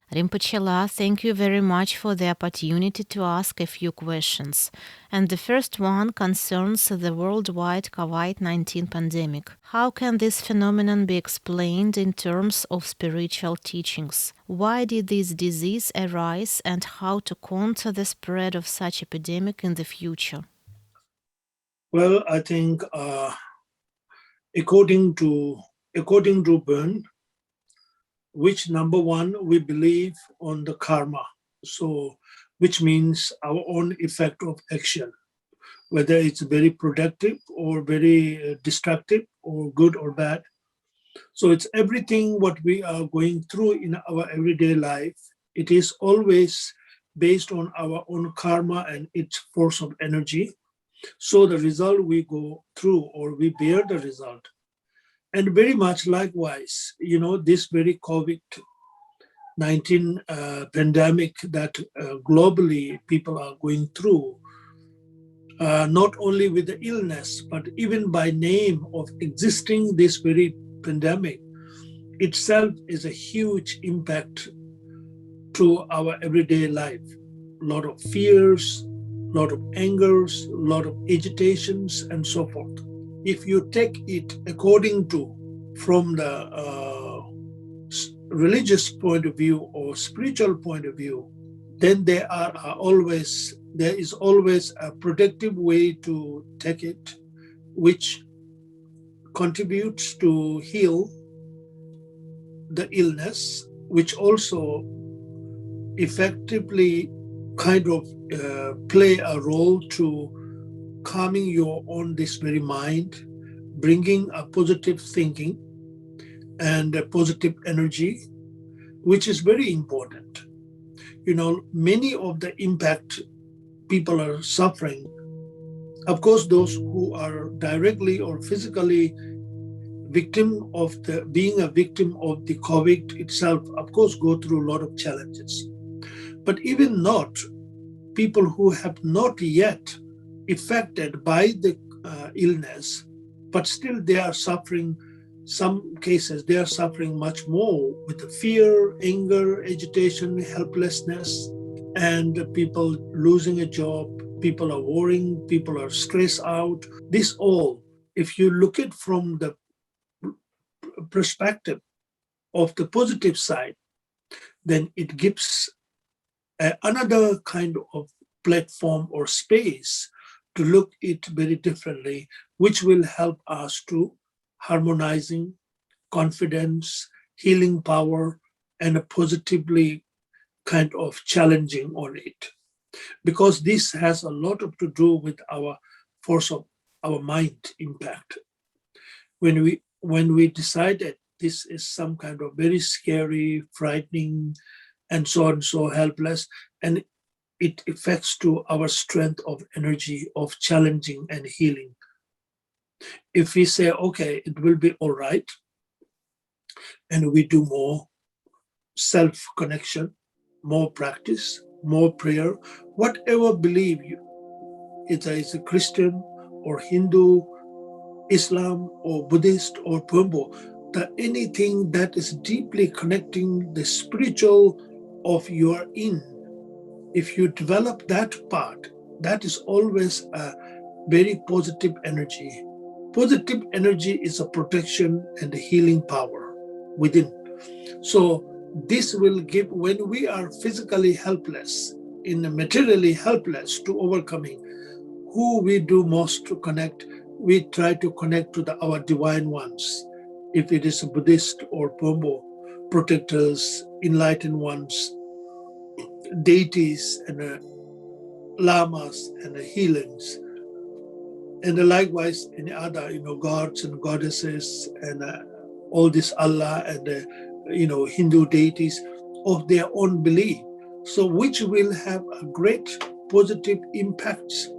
Rinpoche La, thank you very much for the opportunity to ask a few questions. And the first one concerns the worldwide COVID-19 pandemic. How can this phenomenon be explained in terms of spiritual teachings? Why did this disease arise and how to counter the spread of such epidemic in the future? Well, I think according to Byrne, which number one, we believe on the karma. So, which means our own effect of action, whether it's very productive or very destructive or good or bad. So it's everything what we are going through in our everyday life. It is always based on our own karma and its force of energy. So the result we go through or we bear the result. And very much likewise, this very COVID-19 pandemic that globally people are going through, not only with the illness, but even by name of existing this very pandemic itself is a huge impact to our everyday life. A lot of fears, a lot of angers, a lot of agitations, and so forth. If you take it according to from the religious point of view or spiritual point of view, then there is always a productive way to take it, which contributes to heal the illness, which also effectively kind of play a role to calming your own this very mind, bringing a positive thinking and a positive energy, which is very important. Many of the impact people are suffering, of course, those who are directly or physically being a victim of the COVID itself, of course, go through a lot of challenges. But even not people who have not yet affected by the illness, but still they are suffering. Some cases they are suffering much more with the fear, anger, agitation, helplessness, and people losing a job. People are worrying, people are stressed out. This all, if you look at from the perspective of the positive side, then it gives another kind of platform or space to look it very differently, which will help us to harmonizing, confidence, healing power, and a positively kind of challenging on it. Because this has a lot to do with our force of our mind impact. When we decided this is some kind of very scary, frightening, and so on, so helpless, and it affects to our strength of energy of challenging and healing. If we say, okay, it will be all right, and we do more self-connection, more practice, more prayer, whatever belief you, either it's a Christian or Hindu, Islam or Buddhist or Pumbo, that anything that is deeply connecting the spiritual of your in, if you develop that part, that is always a very positive energy. Positive energy is a protection and a healing power within. So this will give, when we are physically helpless, materially helpless to overcoming, who we do most to connect, we try to connect to our divine ones. If it is a Buddhist or Pombo, protectors, enlightened ones, deities and lamas and healings, and likewise any other, gods and goddesses and all this Allah and Hindu deities of their own belief. So which will have a great positive impacts.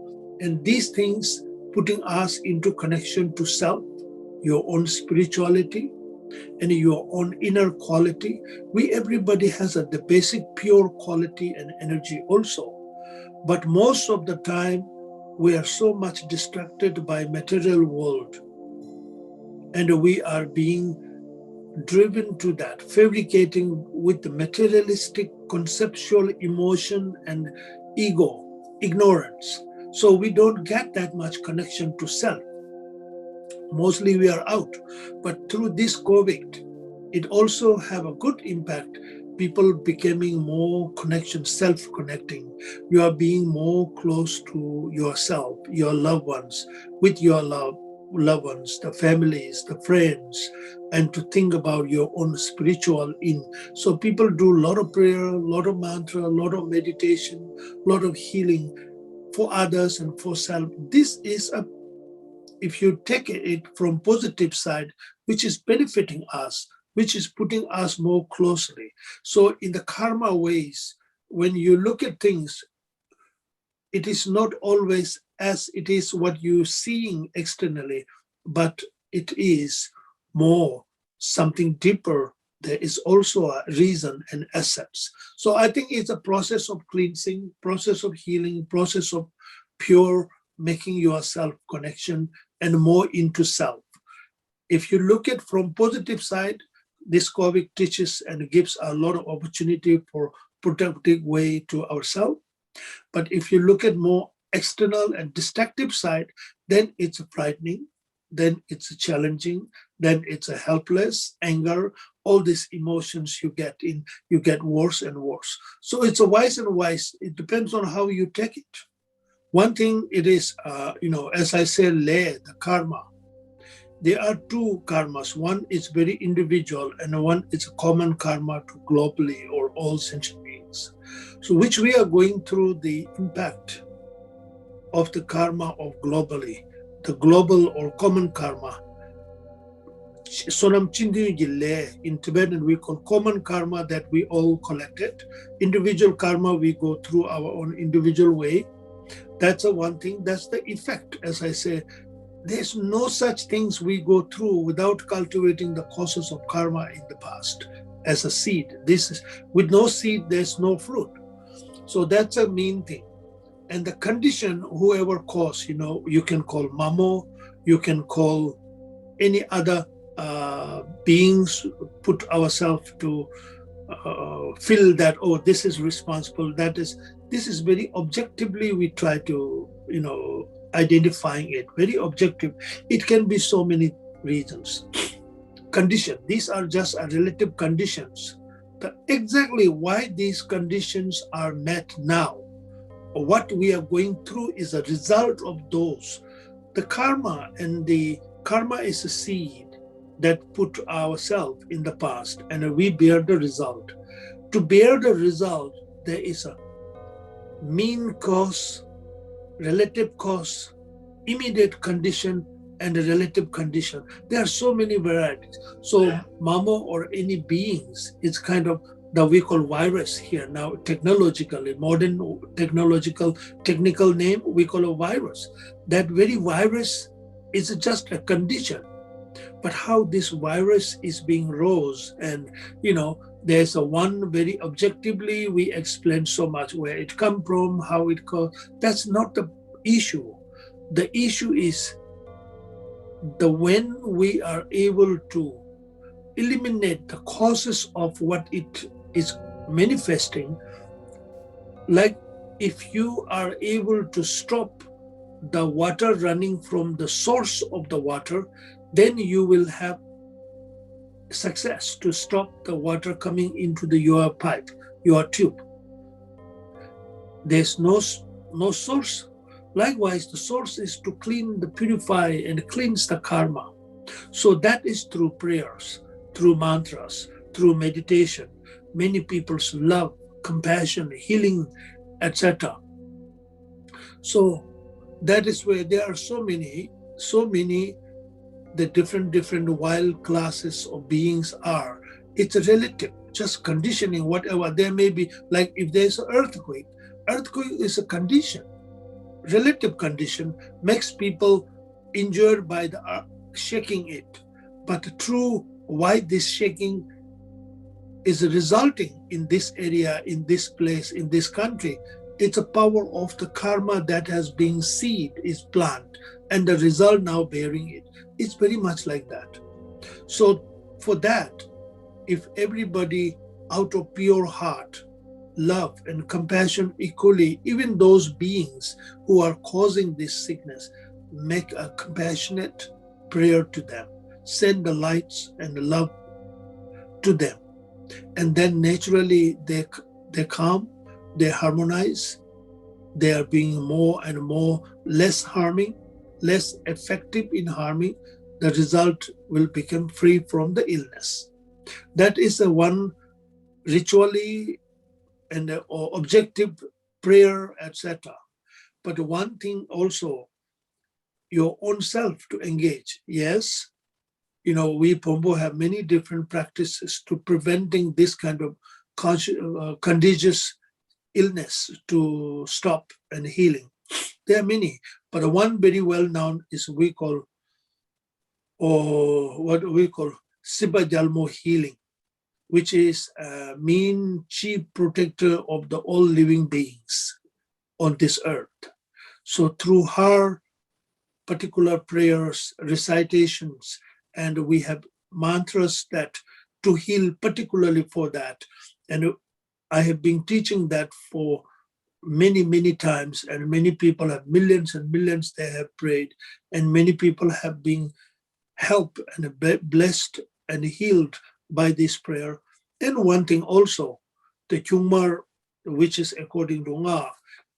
And these things putting us into connection to self, your own spirituality, and your own inner quality. Everybody has the basic pure quality and energy also. But most of the time, we are so much distracted by material world. And we are being driven to that, fabricating with the materialistic conceptual emotion and ego, ignorance. So we don't get that much connection to self. Mostly we are out. But through this COVID, it also have a good impact. People becoming more connection, self-connecting. You are being more close to yourself, your loved ones, with your loved ones, the families, the friends, and to think about your own spiritual in. So people do a lot of prayer, a lot of mantra, a lot of meditation, a lot of healing for others and for self. This is a, if you take it from positive side, which is benefiting us, which is putting us more closely. So in the karma ways, when you look at things, it is not always as it is what you're seeing externally, but it is more something deeper. There is also a reason and essence. So I think it's a process of cleansing, process of healing, process of pure making yourself connection and more into self. If you look at from positive side, this COVID teaches and gives a lot of opportunity for productive way to ourselves. But if you look at more external and destructive side, then it's frightening, then it's challenging, then it's a helpless, anger, all these emotions you get in, you get worse and worse. So it's a wise and wise. It depends on how you take it. One thing it is, as I say, the karma. There are two karmas. One is very individual, and one is a common karma to globally or all sentient beings. So, which we are going through the impact of the karma of globally, the global or common karma. Sonam Chindu Gile, in Tibetan we call common karma that we all collected. Individual karma we go through our own individual way. That's a one thing. That's the effect, as I say. There's no such things we go through without cultivating the causes of karma in the past as a seed. This is with no seed, there's no fruit. So that's a main thing. And the condition, whoever cause, you can call Mamo, you can call any other beings, put ourselves to feel that, oh, this is responsible, this is very objectively we try to, identifying it, very objective. It can be so many reasons. Condition, these are just relative conditions. Exactly why these conditions are met now, or what we are going through is a result of those. The karma is a seed that put ourselves in the past, and we bear the result. To bear the result, there is a mean cause, relative cause, immediate condition, and a relative condition. There are so many varieties. So Mamo or any beings, it's kind of that we call virus here now, technologically, modern technical name, we call a virus. That very virus is just a condition. But how this virus is being rose, and there's a one very objectively we explain so much where it come from, how it goes. That's not the issue. The issue is when we are able to eliminate the causes of what it is manifesting. Like if you are able to stop the water running from the source of the water, then you will have success to stop the water coming into your pipe, your tube. There's no source. Likewise, the source is to purify and cleanse the karma. So that is through prayers, through mantras, through meditation. Many people's love, compassion, healing, etc. So that is where there are so many the different wild classes of beings are. It's relative, just conditioning, whatever. There may be, like if there's an earthquake is a condition, relative condition, makes people injured by the shaking it. But true, why this shaking is resulting in this area, in this place, in this country, it's a power of the karma that has been seed, is plant, and the result now bearing it. It's very much like that. So For that, if everybody out of pure heart, love and compassion equally, even those beings who are causing this sickness, make a compassionate prayer to them, send the lights and the love to them, and then naturally they calm, they harmonize, they are being more and more less harming, less effective in harming. The result will become free from the illness. That is the one ritually and or objective prayer, etc. But one thing also, your own self to engage. Yes, we Pombo have many different practices to preventing this kind of contagious illness to stop and healing. There are many, but one very well known is we call, or what we call Siba Jalmo healing, which is a mean chief protector of the all living beings on this earth. So through her particular prayers, recitations, and we have mantras that to heal particularly for that. And I have been teaching that for many, many times, and many people have millions and millions they have prayed, and many people have been helped and blessed and healed by this prayer. And one thing also, the Kyungmar, which is according to Nga,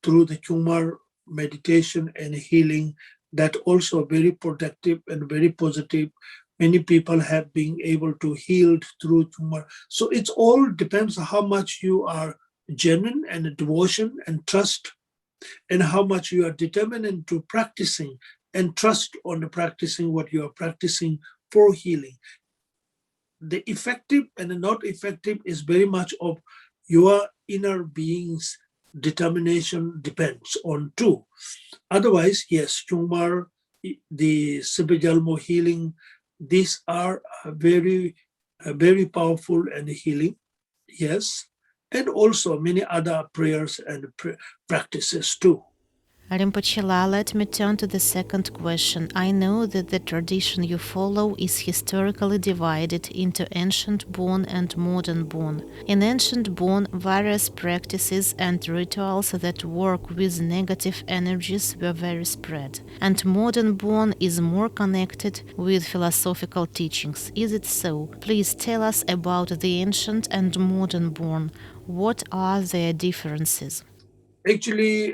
through the Kyungmar meditation and healing, that also very protective and very positive. Many people have been able to heal through Kyungmar. So it all depends on how much you are genuine and devotion and trust, and how much you are determined into practicing and trust on the practicing what you are practicing for healing. The effective and the not effective is very much of your inner being's determination depends on too. Otherwise, yes, Kyungmar, the Sibajalmo healing, these are very powerful and healing, yes, and also many other prayers and practices too. Rinpoche, let me turn to the second question. I know that the tradition you follow is historically divided into ancient Bon and modern Bon. In ancient Bon, various practices and rituals that work with negative energies were very spread, and modern Bon is more connected with philosophical teachings. Is it so? Please tell us about the ancient and modern Bon. What are their differences? Actually,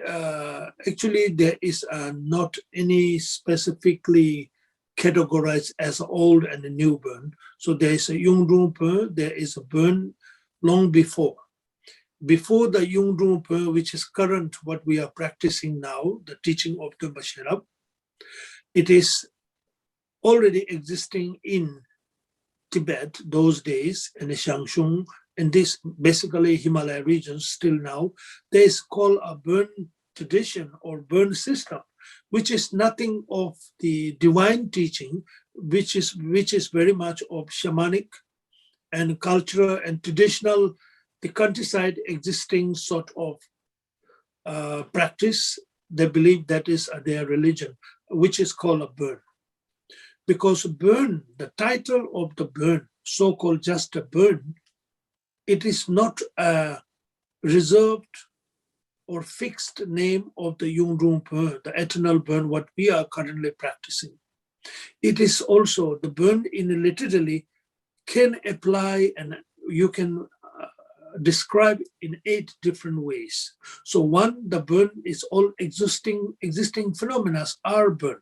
there is not any specifically categorized as old and new burn. So there is a Yungdrung burn, there is a burn long before. Before the Yungdrung burn, which is current, what we are practicing now, the teaching of the Sherpa, it is already existing in Tibet those days, and Shangshung, and this basically Himalaya region still now. There is called a burn tradition or burn system, which is nothing of the divine teaching, which is very much of shamanic and cultural and traditional, the countryside existing sort of practice. They believe that is their religion, which is called a burn. Because burn, the title of the burn, so-called just a burn, it is not a reserved or fixed name of the Yungdrung burn, the eternal burn, what we are currently practicing. It is also, the burn in literally can apply, and you can describe in 8 different ways. So one, the burn is all existing phenomena are burn.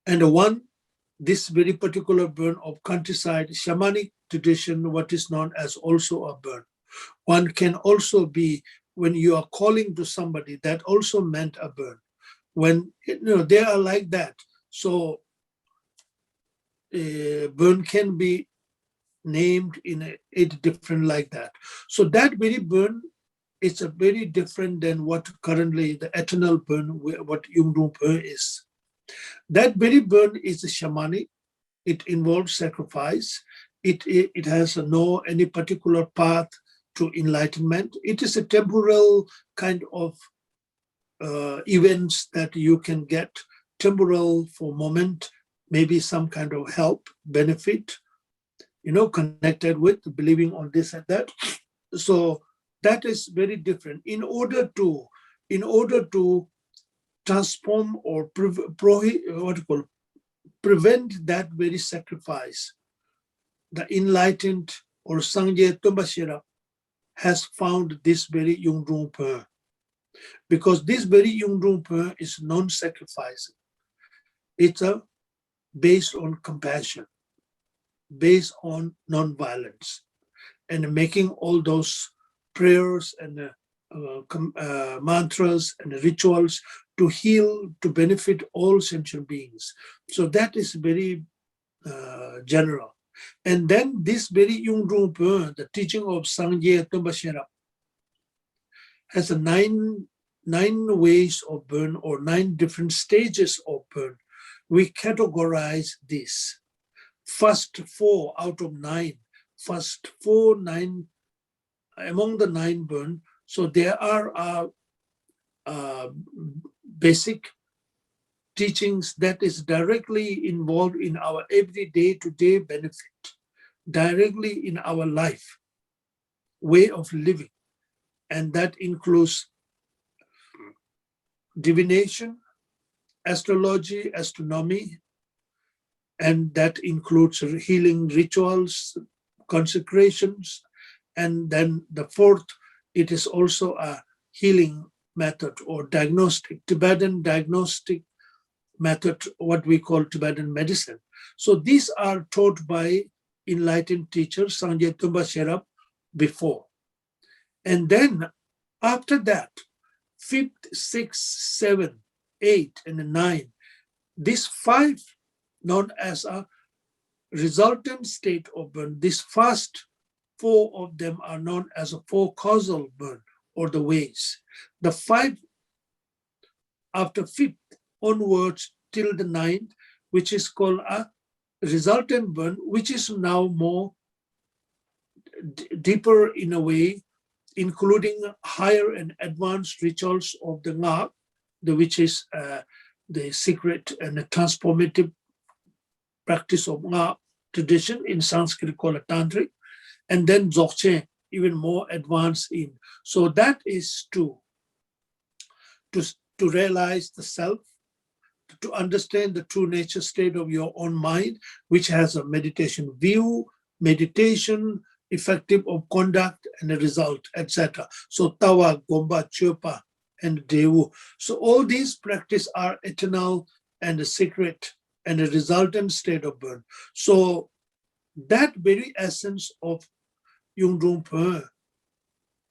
And one, this very particular burn of countryside shamanic tradition, what is known as also a burn. One can also be when you are calling to somebody, that also meant a burn. When they are like that, so burn can be named in 8 different like that. So that very burn is a very different than what currently the eternal burn, what Yungdrung burn is. That very burn is shamanic. It involves sacrifice. It has no any particular path to enlightenment. It is a temporal kind of events that you can get, temporal for moment, maybe some kind of help, benefit, connected with believing on this and that. So that is very different. In order to transform or prevent that very sacrifice, the enlightened or Sangye Tumbashira has found this very Yung Drung Per, because this very Yung Drung Per is non-sacrificing. It's based on compassion, based on non-violence, and making all those prayers and mantras and rituals to heal, to benefit all sentient beings. So that is very general. And then this very Yung Drung Per, the teaching of Sangye Tumbashira, has a nine ways of burn, or 9 different stages of burn. We categorize this. First 4 out of 9, first 4, 9, among the 9 burn. So there are basic teachings that is directly involved in our everyday to-day benefit, directly in our life, way of living. And that includes divination, astrology, astronomy, and that includes healing rituals, consecrations. And then the 4th, it is also a healing method or diagnostic, Tibetan diagnostic method, what we call Tibetan medicine. So these are taught by enlightened teachers, Sangye Tumba Sherab, before. And then after that, 5th, 6th, 7th, 8th, and 9, these 5 known as a resultant state of burn. These first 4 of them are known as a 4 causal burn, or the ways. The 5 after 5th onwards till the 9th, which is called a resultant burn, which is now more deeper in a way, including higher and advanced rituals of the Nga, which is the secret and the transformative practice of Nga tradition, in Sanskrit called Tantric, and then Dzogchen, even more advanced in. So that is to realize the self, to understand the true nature state of your own mind, which has a meditation view, meditation, effective of conduct and a result, etc. So Tawa, Gomba, Chopa, and Devu. So all these practices are eternal and a secret and a resultant state of birth. So that very essence of Yung Drung Per,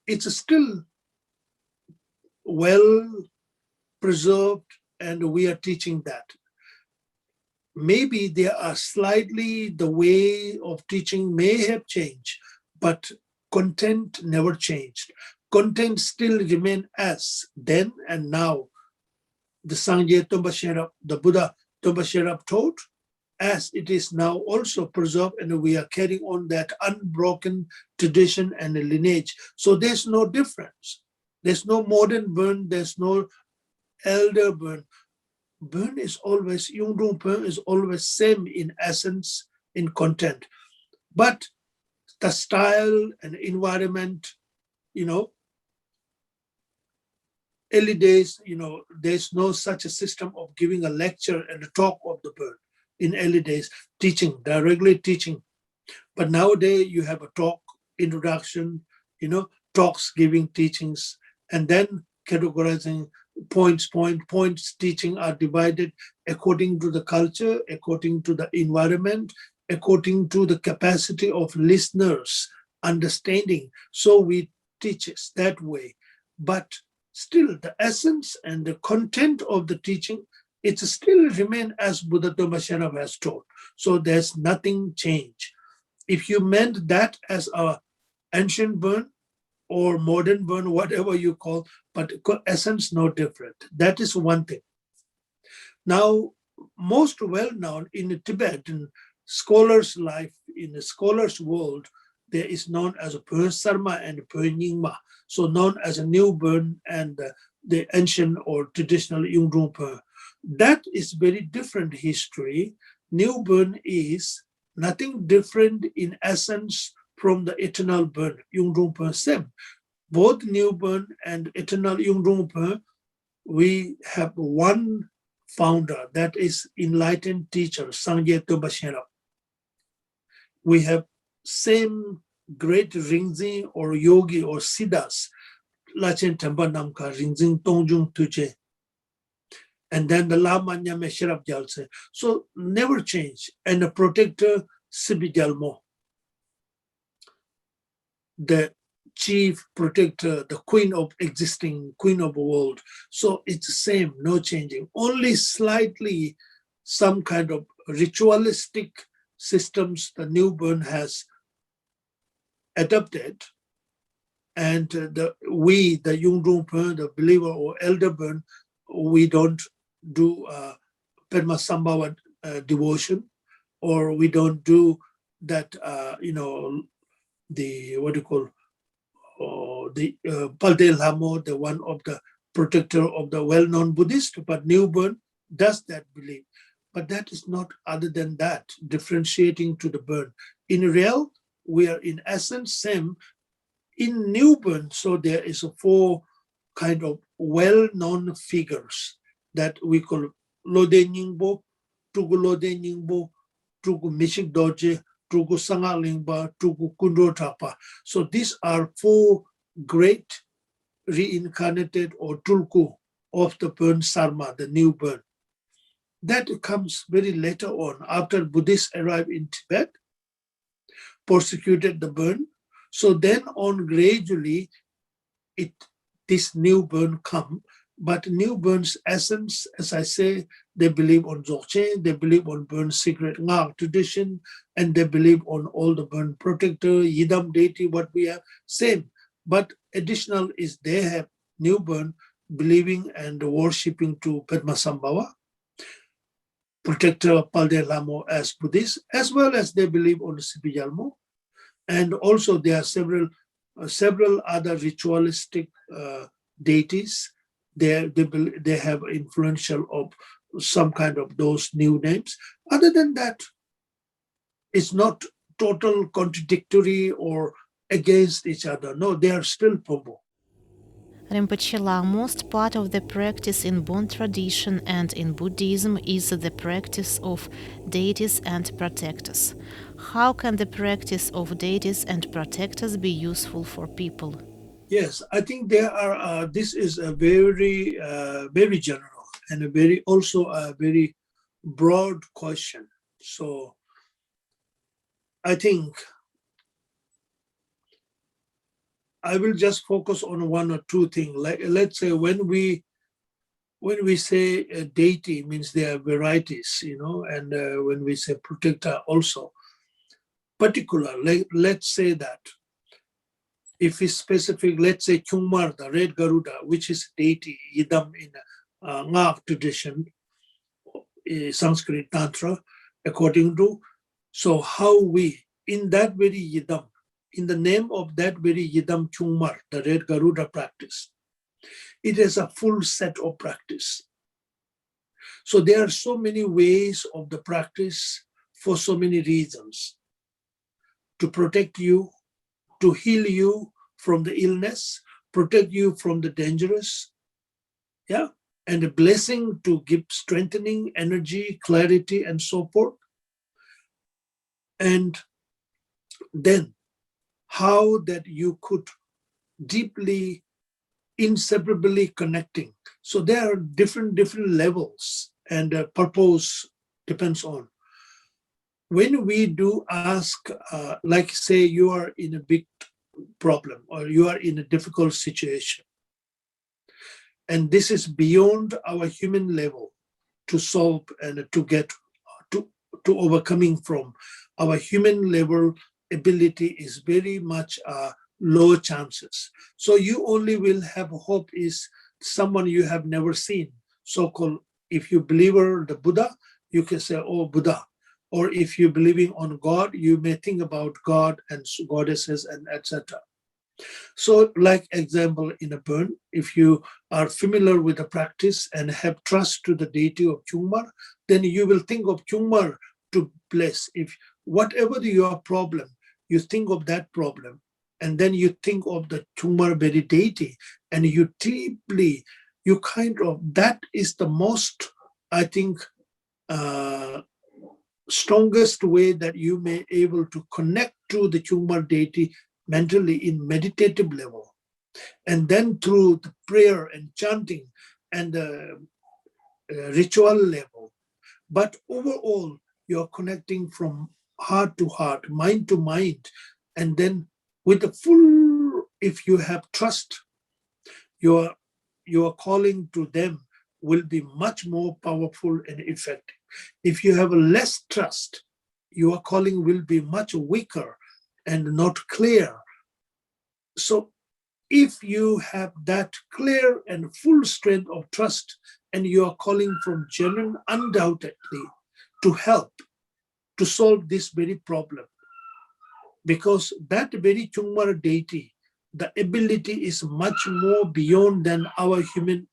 it's still well preserved, and we are teaching that. Maybe there are slightly, the way of teaching may have changed, but content never changed. Content still remain as then and now. The Sangye Tomba Sherab, the Buddha Tomba Sherab taught, as it is now also preserved, and we are carrying on that unbroken tradition and lineage. So there's no difference. There's no modern burn, there's no elder burn. Burn is always, Yung Drung Per is always same in essence, in content. But the style and environment, early days, there's no such a system of giving a lecture and a talk of the burn. In early days, teaching, directly teaching. But nowadays you have a talk, introduction, talks, giving teachings, and then categorizing points, teaching are divided according to the culture, according to the environment, according to the capacity of listeners, understanding. So we teach it that way. But still the essence and the content of the teaching, it still remain as Buddha Dhamma Sherab has taught. So there's nothing changed. If you meant that as a ancient burn or modern burn, whatever you call, but essence no different. That is one thing. Now, most well known in Tibetan scholars' life, in the scholars' world, there is known as a Per Sarma and Per Nyima, so known as a new burn and the ancient or traditional Yung Drung Per. That is very different history. new burn is nothing different in essence from the eternal burn, Yung Rumpa same. Both new burn and eternal Yung Rumpa, we have one founder, that is enlightened teacher, Sangye Tobashera. We have same great Rinzin or yogi or siddhas, Lachen Tempa Namka, Rinzin Tongjung Tuje, and then the Lama Nyame Sherab Jalse. So never change. And the protector, Sibi Jalmo, the chief protector, the queen of existing, queen of the world. So it's the same, no changing. Only slightly some kind of ritualistic systems the newborn has adopted. And the Yung Rumpa, the believer or elder burn, we don't do Padma Sambhava devotion, or we don't do that, the, what do you call, Palde Lamo, the one of the protector of the well-known Buddhist, but newborn does that believe. But that is not other than that, differentiating to the burn. In real, we are in essence same. In newborn, so there is a four kind of well-known figures that we call Lode Nyingbo, Tugu Lode Nyingbo, Tugu Mishik Doje, Tugu Sanga Lingba, Tugu Kundro Tapa. So these are four great reincarnated or Tulku of the burn Sarma, the new burn. That comes very later on, after Buddhists arrived in Tibet, persecuted the burn. So then on gradually, this new burn come, but new burn's essence, as I say, they believe on Dzogchen, they believe on burn secret Ngak tradition, and they believe on all the burn protector, Yidam deity, what we have, same. But additional is they have new burn believing and worshipping to Padmasambhava, protector Palde Lamo as Buddhist, as well as they believe on Sipijalmo. And also there are several other ritualistic deities. They have influential of some kind of those new names. Other than that, it's not total contradictory or against each other. No, they are still Pombo. Rinpoche, most part of the practice in Bon tradition and in Buddhism is the practice of deities and protectors. How can the practice of deities and protectors be useful for people? Yes, I think there are. This is a very, very general and also a very broad question. So I think I will just focus on one or two things. Like, let's say when we say a deity, means there are varieties, and when we say protector also, particular, let's say that if it's specific, let's say Chungmar, the red Garuda, which is deity, Yidam in Ngak tradition, Sanskrit Tantra, according to, so how we, in that very Yidam, in the name of that very Yidam Chungmar, the red Garuda practice, it is a full set of practice. So there are so many ways of the practice for so many reasons. To protect you, to heal you from the illness, protect you from the dangerous, and a blessing to give strengthening, energy, clarity, and so forth. And then how that you could deeply, inseparably connecting. So there are different levels, and purpose depends on. When we do ask, like say you are in a big problem or you are in a difficult situation, and this is beyond our human level to solve and to get to overcoming from, our human level ability is very much low chances. So you only will have hope is someone you have never seen. So-called, if you believe the Buddha, you can say, oh, Buddha. Or if you're believing on God, you may think about God and goddesses and etc. So like example in a burn, if you are familiar with the practice and have trust to the deity of Chungmar, then you will think of Chungmar to bless. If whatever your problem, you think of that problem, and then you think of the Chungmar deity, and you deeply, you kind of, that is the most, I think, strongest way that you may able to connect to the Chungmar deity mentally in meditative level. And then through the prayer and chanting and the ritual level. But overall, you're connecting from heart to heart, mind to mind. And then with the full, if you have trust, your calling to them will be much more powerful and effective. If you have less trust, your calling will be much weaker and not clear. So if you have that clear and full strength of trust, and you are calling from genuine, undoubtedly, to help, to solve this very problem, because that very Chungmar deity, the ability is much more beyond than our human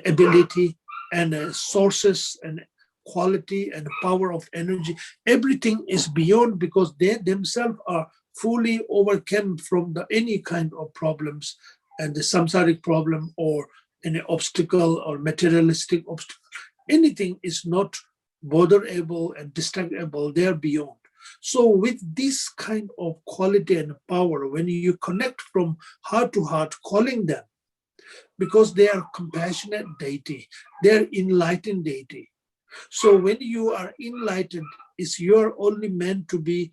ability and sources and quality and power of energy. Everything is beyond, because they themselves are fully overcome from any kind of problems and the samsaric problem or any obstacle or materialistic obstacle. Anything is not botherable and distractable. They are beyond. So with this kind of quality and power, when you connect from heart to heart, calling them, because they are compassionate deity, they are enlightened deity. So when you are enlightened, is you're only meant to be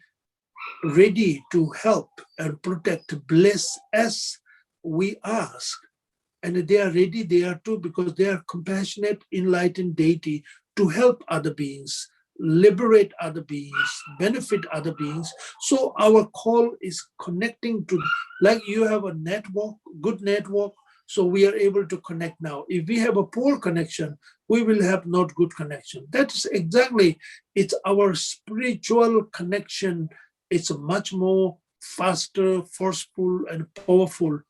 ready to help and protect, bless as we ask. And they are ready there too, because they are compassionate, enlightened deity to help other beings, liberate other beings, benefit other beings. So our call is connecting to, like you have a network, good network, so we are able to connect now. If we have a poor connection, we will have not good connection. That is exactly, it's our spiritual connection. It's much more faster, forceful, and powerful.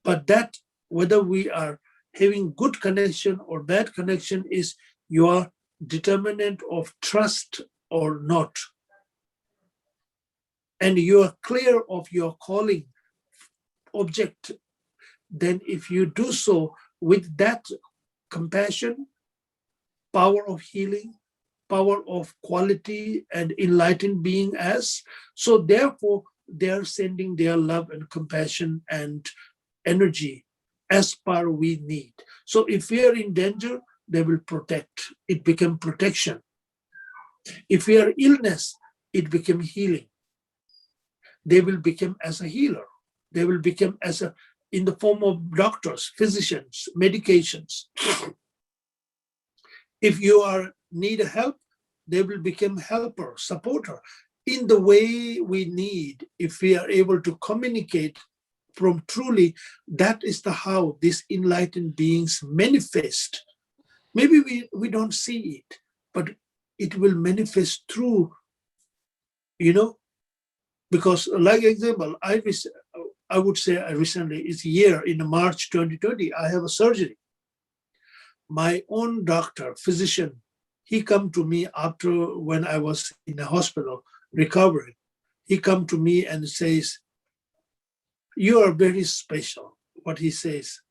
But that, whether we are having good connection or bad connection, is your determinant of trust or not. And you are clear of your calling object, then if you do so with that compassion, power of healing, power of quality and enlightened being as, so therefore they are sending their love and compassion and energy as per we need. So if we are in danger, they will protect. It become protection. If we are illness, it become healing. They will become as a healer. They will become as a, in the form of doctors, physicians, medications. If you are need help, they will become helper, supporter. In the way we need, if we are able to communicate from truly, that is the how these enlightened beings manifest. Maybe we don't see it, but it will manifest through, because like example, I would say I recently, it's year in March 2020, I have a surgery. My own doctor, physician, he come to me after when I was in the hospital recovering. He come to me and says, "You are very special." What he says,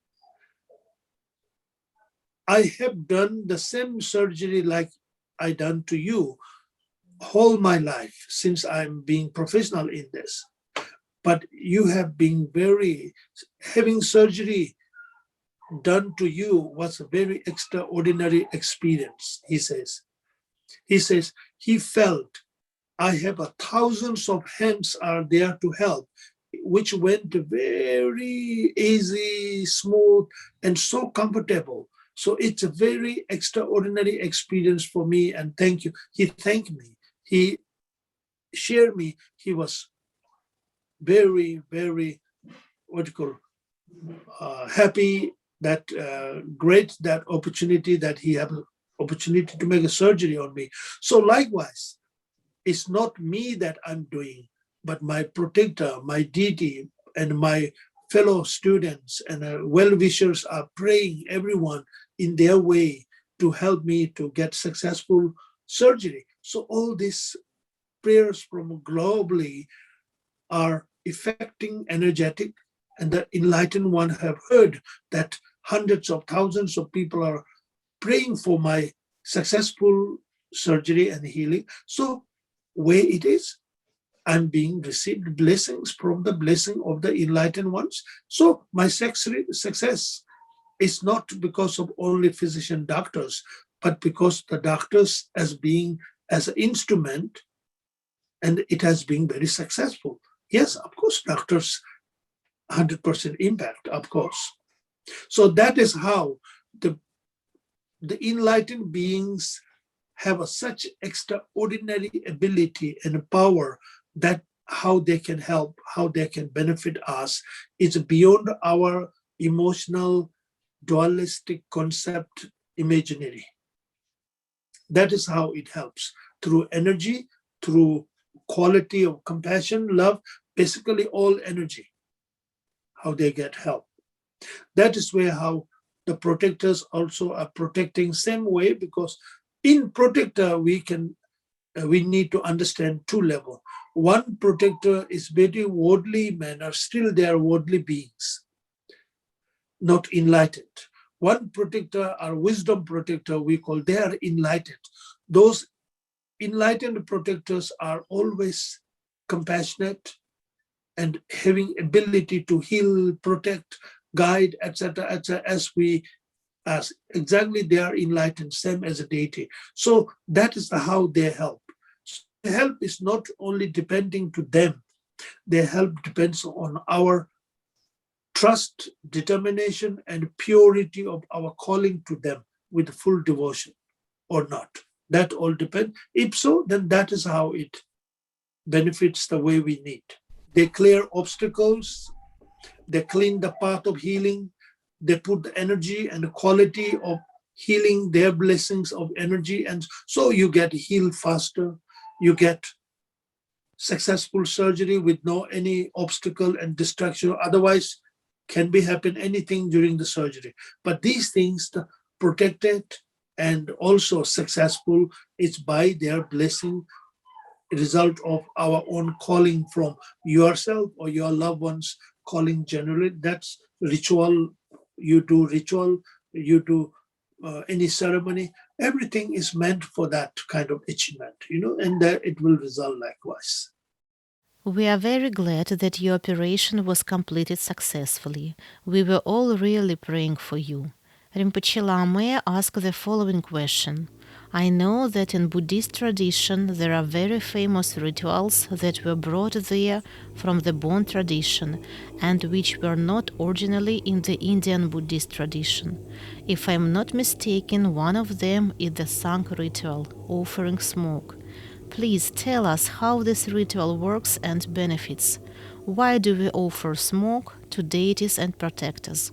"I have done the same surgery like I done to you whole my life since I'm being professional in this. But you have been having surgery done to you was a very extraordinary experience," he says. He felt, "I have thousands of hands are there to help," which went very easy, smooth, and so comfortable. So it's a very extraordinary experience for me, and thank you. He thanked me. He shared me. He was very, very, happy, that great, that opportunity that he had opportunity to make a surgery on me. So likewise, it's not me that I'm doing, but my protector, my deity, and my fellow students and well-wishers are praying, everyone in their way, to help me to get successful surgery. So all these prayers from globally are affecting energetic, and the enlightened one have heard that hundreds of thousands of people are praying for my successful surgery and healing. So way it is, I'm being received blessings from the blessing of the enlightened ones. So my success is not because of only physician doctors, but because the doctors as an instrument, and it has been very successful. Yes, of course, doctors 100% impact, of course. So that is how the enlightened beings have such extraordinary ability and power that how they can help, how they can benefit us is beyond our emotional dualistic concept imaginary. That is how it helps through energy, through quality of compassion, love, basically all energy, how they get help. That is where how the protectors also are protecting same way, because in protector we need to understand two level. One protector is very worldly manner, still they are worldly beings, not enlightened. One protector or wisdom protector we call, they are enlightened. Those enlightened protectors are always compassionate and having ability to heal, protect, guide, etc., etc. As exactly they are enlightened, same as a deity. So that is how they help. So the help is not only depending to them; their help depends on our trust, determination, and purity of our calling to them with full devotion or not. That all depends. If so, then that is how it benefits the way we need. They clear obstacles, they clean the path of healing, they put the energy and the quality of healing, their blessings of energy, and so you get healed faster, you get successful surgery with no any obstacle and distraction. Otherwise, can be happen anything during the surgery. But these things, the protected and also successful, is by their blessing, result of our own calling from yourself or your loved ones, calling generally. That's ritual. You do any ceremony. Everything is meant for that kind of achievement, and that it will result likewise. We are very glad that your operation was completed successfully. We were all really praying for you. Rinpoche Lama asked the following question. I know that in Buddhist tradition there are very famous rituals that were brought there from the Bon tradition and which were not originally in the Indian Buddhist tradition. If I am not mistaken, one of them is the Sang ritual, offering smoke. Please tell us how this ritual works and benefits. Why do we offer smoke to deities and protectors?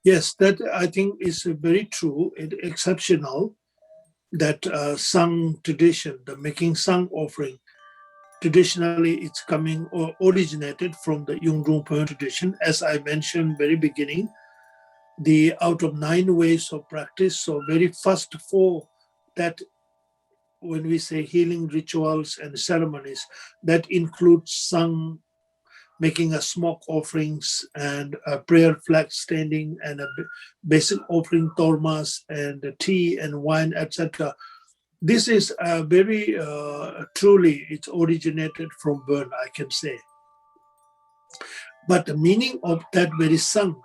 Yes, that I think is very true and exceptional. That Sang tradition, the making Sang offering, traditionally it's coming or originated from the Yungdrung tradition. As I mentioned very beginning, the out of 9 ways of practice, so very first 4, that when we say healing rituals and ceremonies, that includes Sang, making a smoke offerings and a prayer flag standing and a basic offering tormas and tea and wine, etc. This is a very truly, it's originated from Bern, I can say. But the meaning of that very Sang,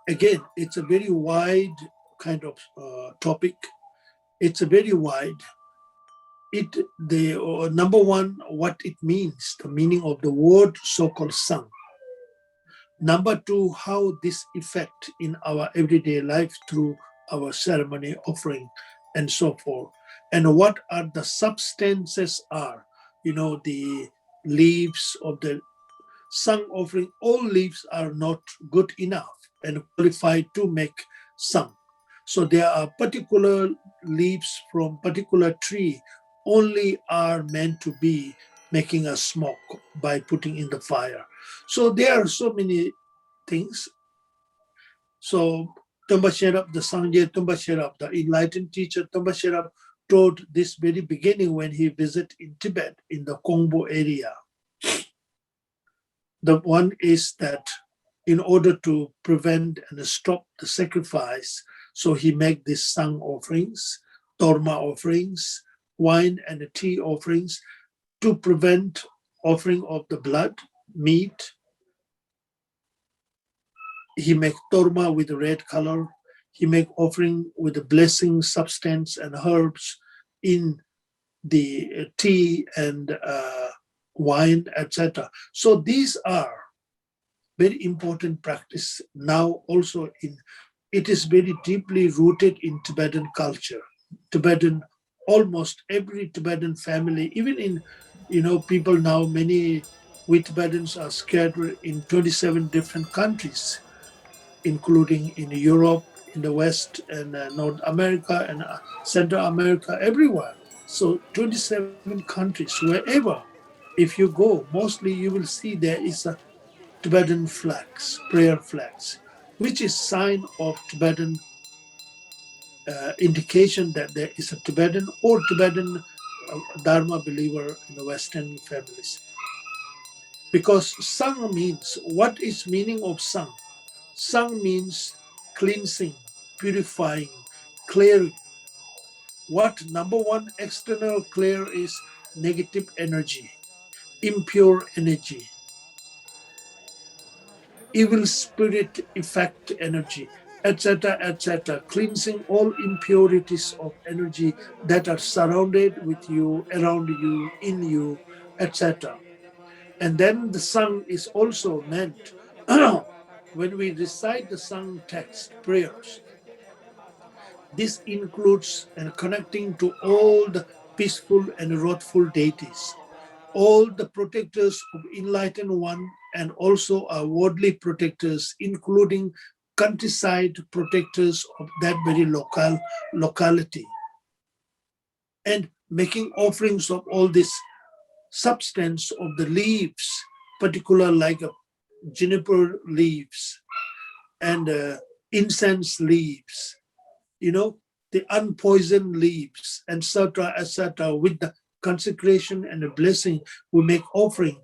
again, it's a very wide kind of topic. It's a very wide. The number one, what it means, the meaning of the word so-called Sang. Number 2, how this effect in our everyday life through our ceremony offering and so forth. And what are the substances are, the leaves of the Sang offering. All leaves are not good enough and qualified to make Sang. So there are particular leaves from particular tree only are meant to be making a smoke by putting in the fire. So there are so many things. So Tumba Sherab, the Sangye Tumba Sherab, the enlightened teacher Tumba Sherab, told this very beginning when he visited in Tibet, in the Kongbo area. The one is that in order to prevent and stop the sacrifice, so he make these sang offerings, torma offerings, wine and tea offerings to prevent offering of the blood, meat. He make torma with red color. He make offering with the blessing substance and herbs in the tea and wine, etc. So these are very important practice now also it is very deeply rooted in Tibetan culture. Tibetan, almost every Tibetan family, even in, people now, many we Tibetans are scattered in 27 different countries, including in Europe, in the West, and North America, and Central America, everywhere. So 27 countries, wherever, if you go, mostly you will see there is a Tibetan flags, prayer flags, which is sign of Tibetan indication that there is a Tibetan or Tibetan Dharma believer in the Western families. Because Sang means, what is meaning of Sang? Sang means cleansing, purifying, clearing. What number one external clear is negative energy, impure energy, evil spirit effect energy, etc., etc., cleansing all impurities of energy that are surrounded with you, around you, in you, etc. And then the Sang is also meant when we recite the Sang text prayers. This includes connecting to all the peaceful and wrathful deities, all the protectors of enlightened one, and also our worldly protectors, including countryside protectors of that very locality, and making offerings of all this substance of the leaves, particular like juniper leaves and incense leaves, the unpoisoned leaves, etc., with the consecration and the blessing, we make offering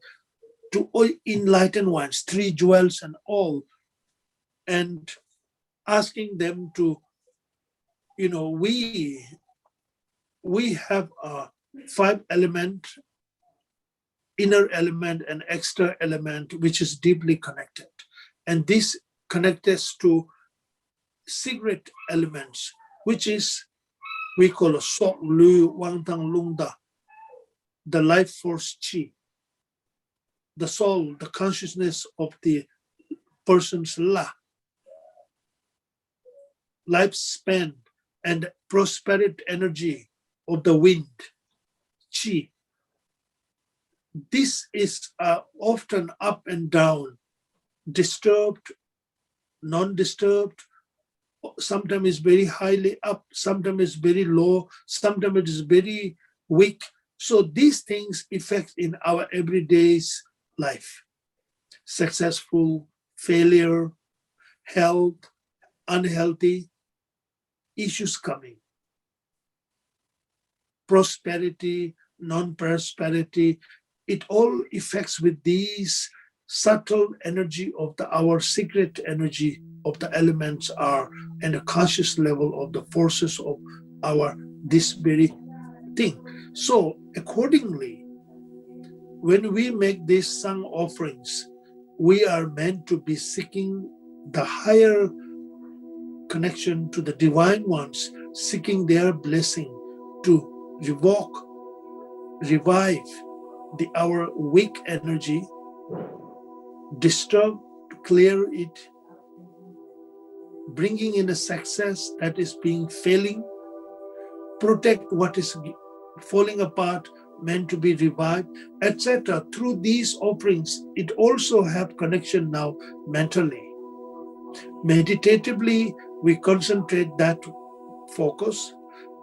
to all enlightened ones, three jewels and all, and asking them to, we have a five element, inner element and extra element, which is deeply connected. And this connects us to secret elements, which is we call a sok lu wang tang lung da, the life force chi, the soul, the consciousness of the person's lifespan, and prosperity energy of the wind, chi. This is often up and down, disturbed, non-disturbed, sometimes it's very highly up, sometimes it's very low, sometimes it is very weak. So these things affect in our everyday's life. Successful, failure, health, unhealthy, issues coming. Prosperity, non-prosperity, it all affects with these subtle energy of our secret energy of the elements are, and the conscious level of the forces of our this very thing. So accordingly, when we make these Sang offerings, we are meant to be seeking the higher connection to the divine ones, seeking their blessing to revive our weak energy, disturb, clear it, bringing in a success that is being failing, protect what is falling apart, meant to be revived, etc. Through these offerings, it also have connection now mentally. Meditatively, we concentrate that focus,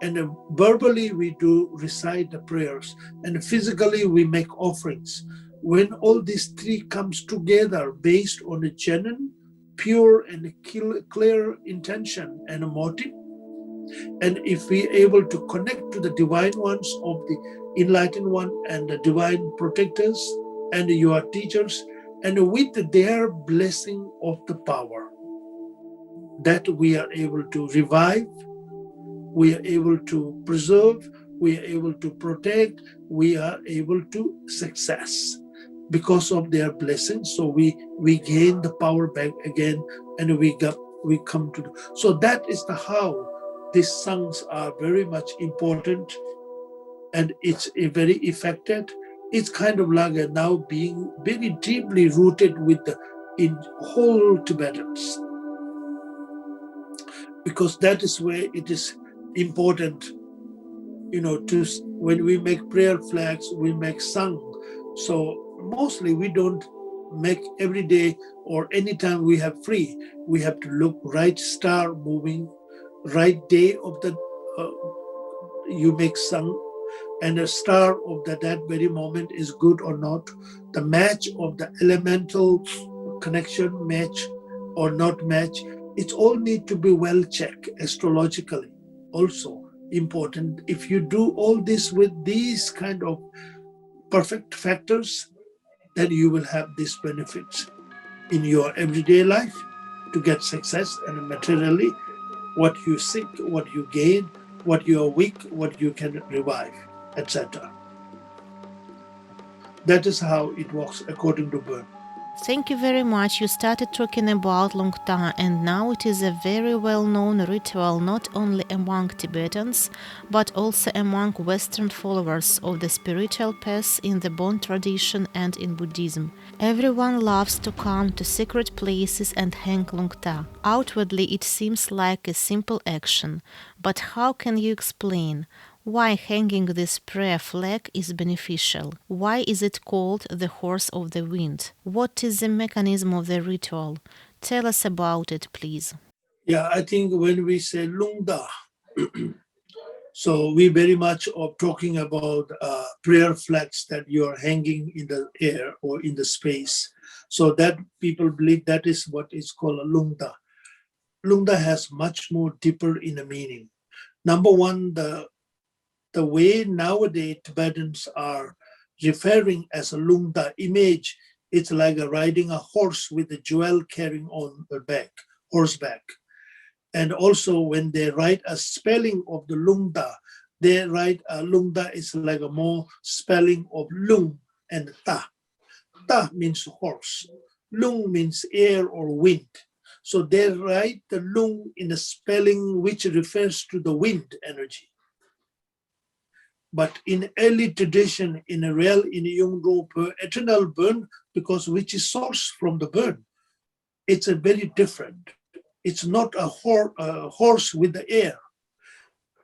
and verbally we do recite the prayers, and physically we make offerings. When all these three comes together based on a genuine, pure and clear intention and a motive, And if we are able to connect to the divine ones of the enlightened one and the divine protectors and your teachers, and with their blessing of the power, that we are able to revive, we are able to preserve, we are able to protect, we are able to success because of their blessings. So we gain the power back again, and we come to so that is the how these songs are very much important, and it's a very effective. It's kind of like a now being very deeply rooted with the in whole Tibetans, because that is where it is important, to when we make prayer flags, we make sung. So mostly we don't make every day or anytime we have free. We have to look right star moving, right day of the uh, you make sung, and a star of that very moment is good or not. The match of the elemental connection match or not match. It all need to be well checked astrologically. Also important. If you do all this with these kind of perfect factors, then you will have these benefits in your everyday life to get success, and materially what you seek, what you gain, what you are weak, what you can revive, etc. That is how it works according to Burn. Thank you very much. You started talking about Lungta, and now it is a very well known ritual not only among Tibetans but also among Western followers of the spiritual path in the Bon tradition and in Buddhism. Everyone loves to come to secret places and hang Lungta. Outwardly, it seems like a simple action, but how can you explain? Why hanging this prayer flag is beneficial? Why is it called the horse of the wind? What is the mechanism of the ritual? Tell us about it, please. Yeah, I think when we say Lungda, so we very much are talking about prayer flags that you are hanging in the air or in the space. So that people believe that is what is called a Lungda. Lungda has much more deeper in the meaning. Number one, the way nowadays Tibetans are referring as a Lungda image, it's like a riding a horse with a jewel carrying on the back, horseback. And also when they write a spelling of the Lungda, they write a Lungda is like a more spelling of Lung and Ta. Ta means horse. Lung means air or wind. So they write the Lung in a spelling which refers to the wind energy. But in early tradition, in a real, in a Yungro, eternal burn, because which is sourced from the burn, it's a very different. It's not a horse with the air.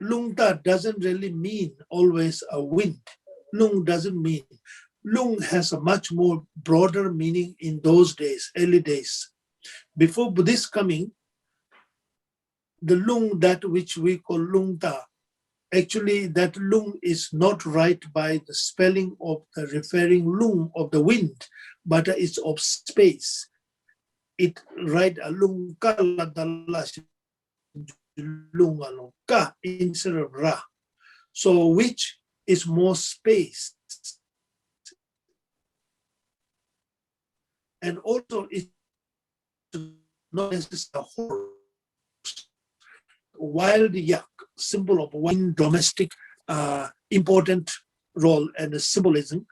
Lungta doesn't really mean always a wind. Lung doesn't mean. Lung has a much more broader meaning in those days, early days. Before Buddhist coming, the lung, that which we call lungta, actually that lung is not right by the spelling of the referring lung of the wind, but it's of space. It right a lung kala lunga ka instead of ra. So which is more space. And also it's not necessarily a horse. Wild yak, symbol of wind, domestic, important role and symbolism.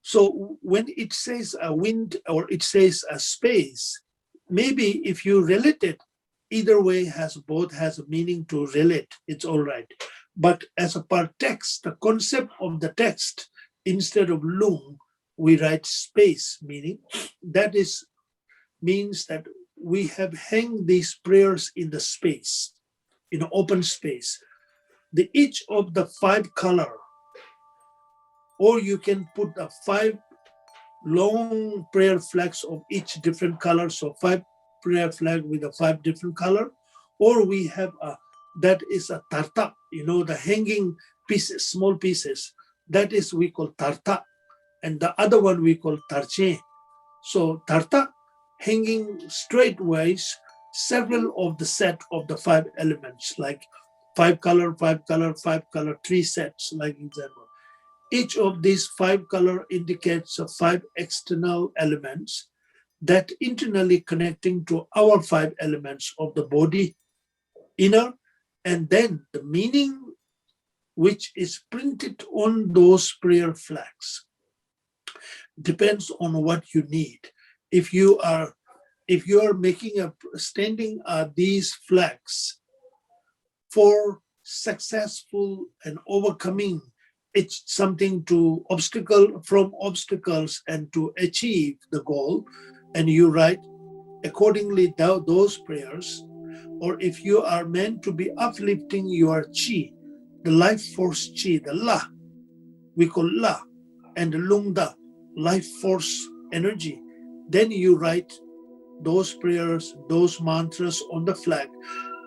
So when it says a wind or it says a space, maybe if you relate it, either way has both has a meaning to relate, it's all right. But as a part text, the concept of the text, instead of lung, we write space, meaning that is means that we have hang these prayers in the space, in an open space. The each of the 5 color, or you can put the 5 long prayer flags of each different color, so 5 prayer flag with a 5 different color, or we have a that is a tarta, the hanging pieces, small pieces, that is we call tarta, and the other one we call tarche. So tarta, hanging straightways, several of the set of the 5 elements, like 5 color, 5 color, 5 color, 3 sets, like example. Each of these 5 color indicates 5 external elements that internally connecting to our 5 elements of the body, inner, and then the meaning which is printed on those prayer flags depends on what you need. If you are making a standing these flags for successful and overcoming, it's something to obstacles and to achieve the goal, and you write accordingly those prayers. Or if you are meant to be uplifting your chi, the life force chi, the la, we call la, and the lungda, life force energy, then you write those prayers, those mantras on the flag.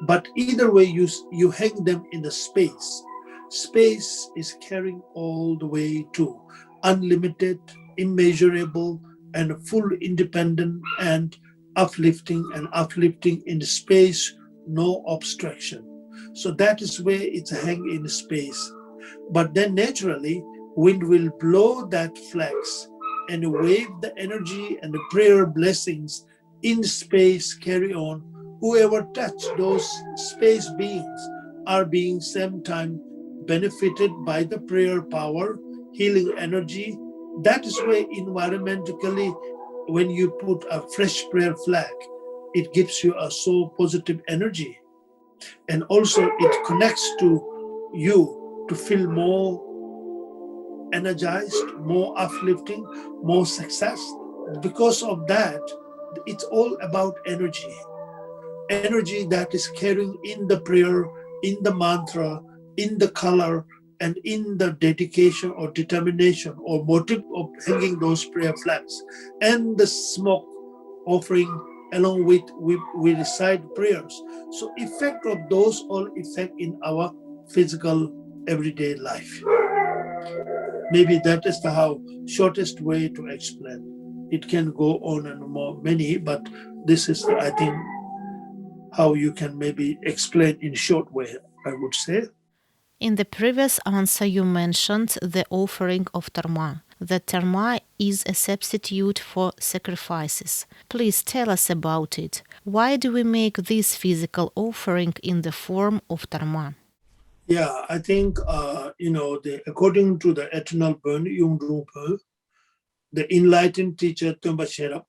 But either way, you hang them in the space. Space is carrying all the way to unlimited, immeasurable, and full independent and uplifting in the space, no obstruction. So that is where it's hang in space. But then naturally, wind will blow that flags and wave the energy and the prayer blessings in space carry on. Whoever touch those space beings are being same time benefited by the prayer power, healing energy. That is why environmentally, when you put a fresh prayer flag, it gives you a so positive energy. And also it connects to you to feel more energized, more uplifting, more success. Because of that, it's all about energy. Energy that is carrying in the prayer, in the mantra, in the color, and in the dedication or determination or motive of hanging those prayer flags. And the smoke offering along with we recite prayers. So effect of those all effect in our physical everyday life. Maybe that is the how shortest way to explain. It can go on and more many, but this is I think how you can maybe explain in short way, I would say. In the previous answer, you mentioned the offering of tarma. The tarma is a substitute for sacrifices. Please tell us about it. Why do we make this physical offering in the form of tarma? Yeah, I think according to the eternal burn Yung Drupal, the enlightened teacher Tumba Sherap,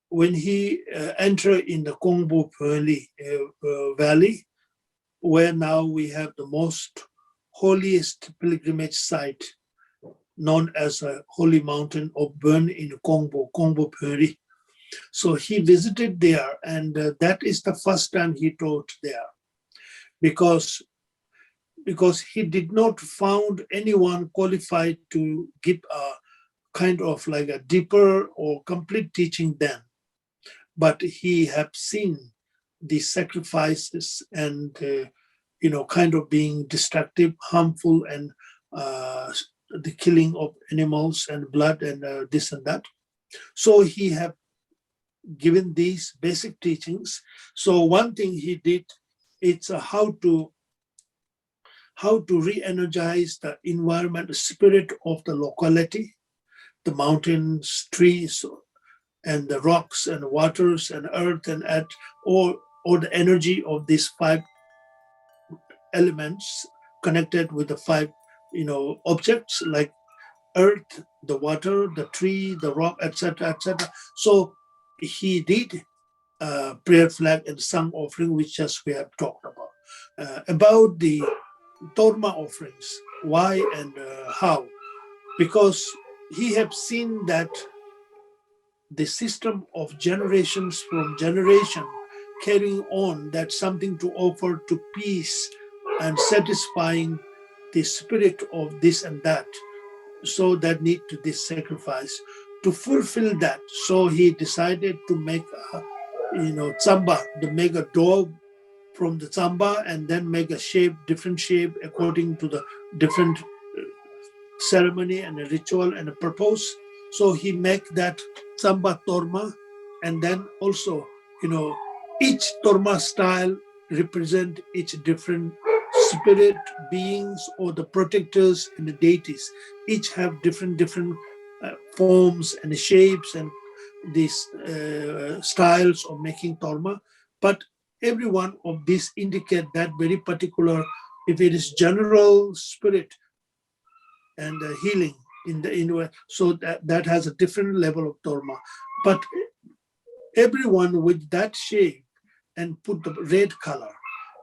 when he entered in the Kongbu Purli Valley, where now we have the most holiest pilgrimage site known as a holy mountain of Burn in Kongbu Puri. So he visited there, and that is the first time he taught there, because he did not found anyone qualified to give a kind of like a deeper or complete teaching then. But he have seen the sacrifices and kind of being destructive, harmful, and the killing of animals and blood and this and that. So he have given these basic teachings. So one thing he did, it's how to re-energize the environment, the spirit of the locality, the mountains, trees, and the rocks and waters and earth and at or the energy of these 5 elements connected with the 5 objects like earth, the water, the tree, the rock, etc., etc. So he did prayer flag and sung offering, which just we have talked about. About the Torma offerings, why and how? Because he have seen that the system of generations from generation carrying on, that something to offer to peace and satisfying the spirit of this and that, so that need to this sacrifice to fulfill that. So he decided to make a tsamba, to make a dog from the tsamba, and then make a shape, different shape according to the different ceremony and a ritual and a purpose. So he make that tsamba torma, and then also each torma style represent each different spirit beings or the protectors and the deities. Each have different forms and shapes and these styles of making torma, but every one of these indicate that very particular, if it is general spirit and healing so that has a different level of torma. But everyone with that shape and put the red color.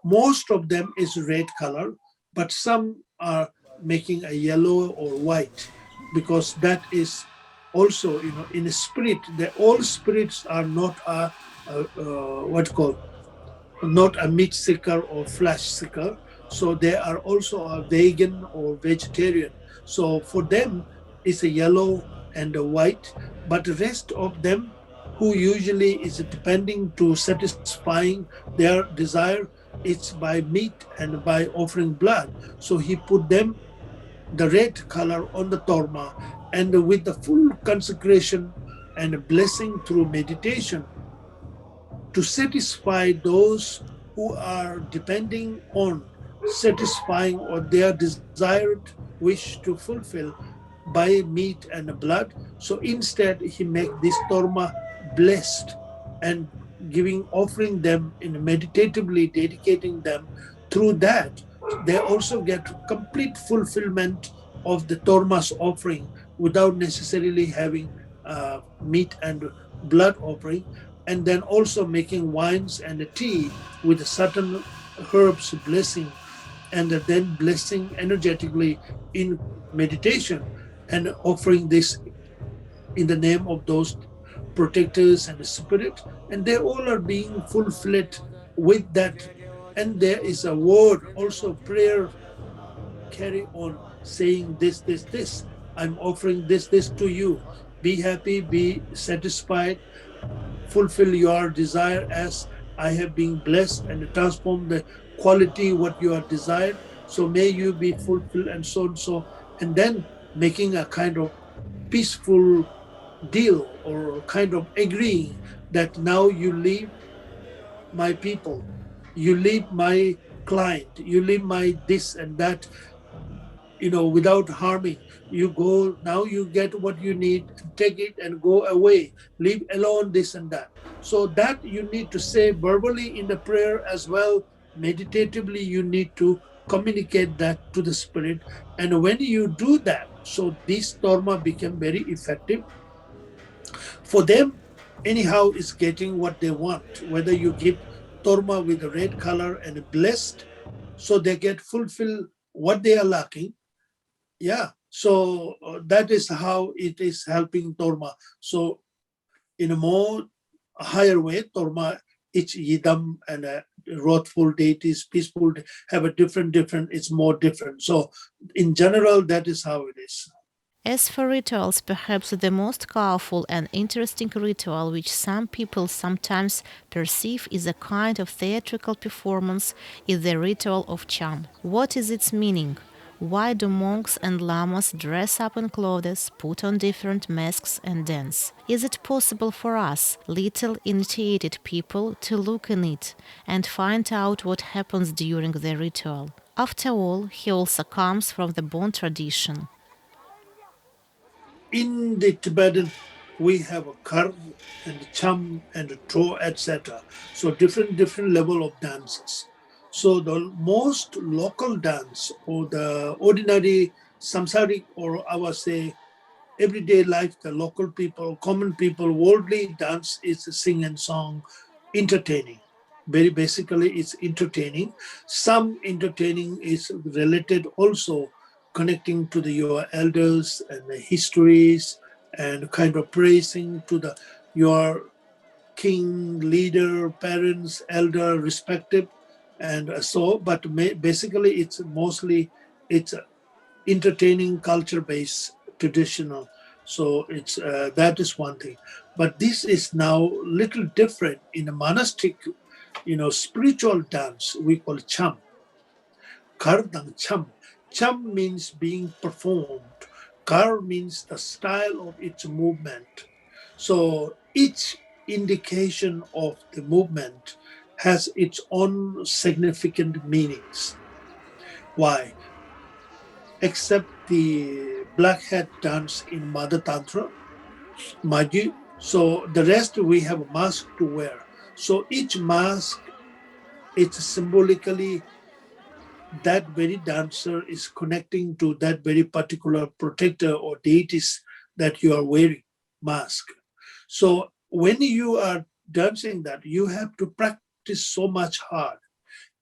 Most of them is red color, but some are making a yellow or white because that is also, in a spirit, all spirits are not what called not a meat seeker or flesh seeker. So they are also a vegan or vegetarian. So for them, it's a yellow and a white, but the rest of them who usually is depending to satisfying their desire, it's by meat and by offering blood. So he put them the red color on the torma, and with the full consecration and blessing through meditation to satisfy those who are depending on satisfying or their desired wish to fulfill by meat and blood. So instead, he make this torma blessed and giving, offering them in meditatively dedicating them. Through that, they also get complete fulfillment of the torma's offering without necessarily having meat and blood offering, and then also making wines and tea with certain herbs blessing, and then blessing energetically in meditation and offering this in the name of those protectors and the spirit, and they all are being fulfilled with that. And there is a word also, prayer carry on saying this, I'm offering this to you, be happy, be satisfied, fulfill your desire as I have been blessed and transform the quality what you are desired. So may you be fulfilled and so and so. And then making a kind of peaceful deal or kind of agreeing that now you leave my people, you leave my client, you leave my this and that, without harming. You go, now you get what you need, take it and go away. Leave alone this and that. So that you need to say verbally in the prayer as well. Meditatively, you need to communicate that to the spirit. And when you do that, so this torma became very effective. For them, anyhow, is getting what they want. Whether you give torma with the red color and blessed, so they get fulfill what they are lacking. Yeah, so that is how it is helping torma. So in a more higher way, torma, each yidam and wrathful deities, peaceful have a different, it's more different. So in general, that is how it is. As for rituals, perhaps the most powerful and interesting ritual which some people sometimes perceive is a kind of theatrical performance is the ritual of cham. What is its meaning? Why do monks and lamas dress up in clothes, put on different masks and dance? Is it possible for us, little initiated people, to look in it and find out what happens during the ritual? After all, he also comes from the Bon tradition. In the Tibetan, we have a kar and a cham and a tro, etc. So different level of dances. So the most local dance or the ordinary samsaric, or I would say everyday life, the local people, common people, worldly dance is sing and song, entertaining. Very basically, it's entertaining. Some entertaining is related also connecting to your elders and the histories and kind of praising to your king, leader, parents, elder, respective, and so. But basically, it's mostly it's entertaining, culture based, traditional. So it's that is one thing. But this is now little different in a monastic, spiritual dance we call cham. Kardang cham. Cham means being performed. Kar means the style of its movement. So each indication of the movement has its own significant meanings. Why? Except the black hat dance in Mother Tantra, Magi. So the rest we have a mask to wear. So each mask, it's symbolically that very dancer is connecting to that very particular protector or deities that you are wearing mask. So when you are dancing that, you have to practice so much hard.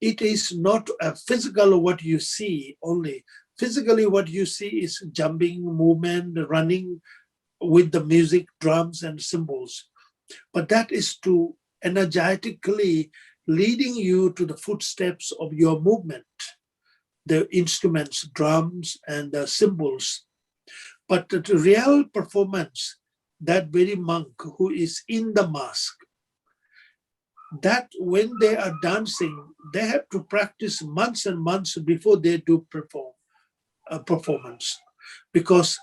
It is not a physical what you see only. Physically what you see is jumping, movement, running with the music, drums and cymbals. But that is to energetically leading you to the footsteps of your movement, the instruments, drums, and the cymbals. But the real performance, that very monk who is in the mask, that when they are dancing, they have to practice months and months before they do perform a performance, because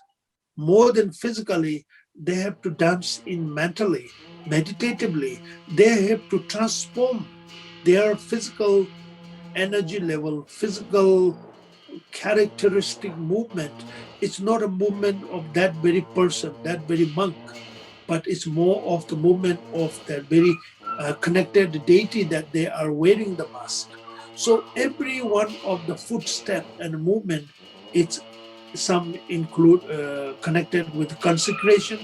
more than physically, they have to dance in mentally, meditatively. They have to transform their physical energy level, physical characteristic movement. It's not a movement of that very person, that very monk, but it's more of the movement of that very connected deity that they are wearing the mask. So every one of the footstep and movement, it's some include connected with consecration,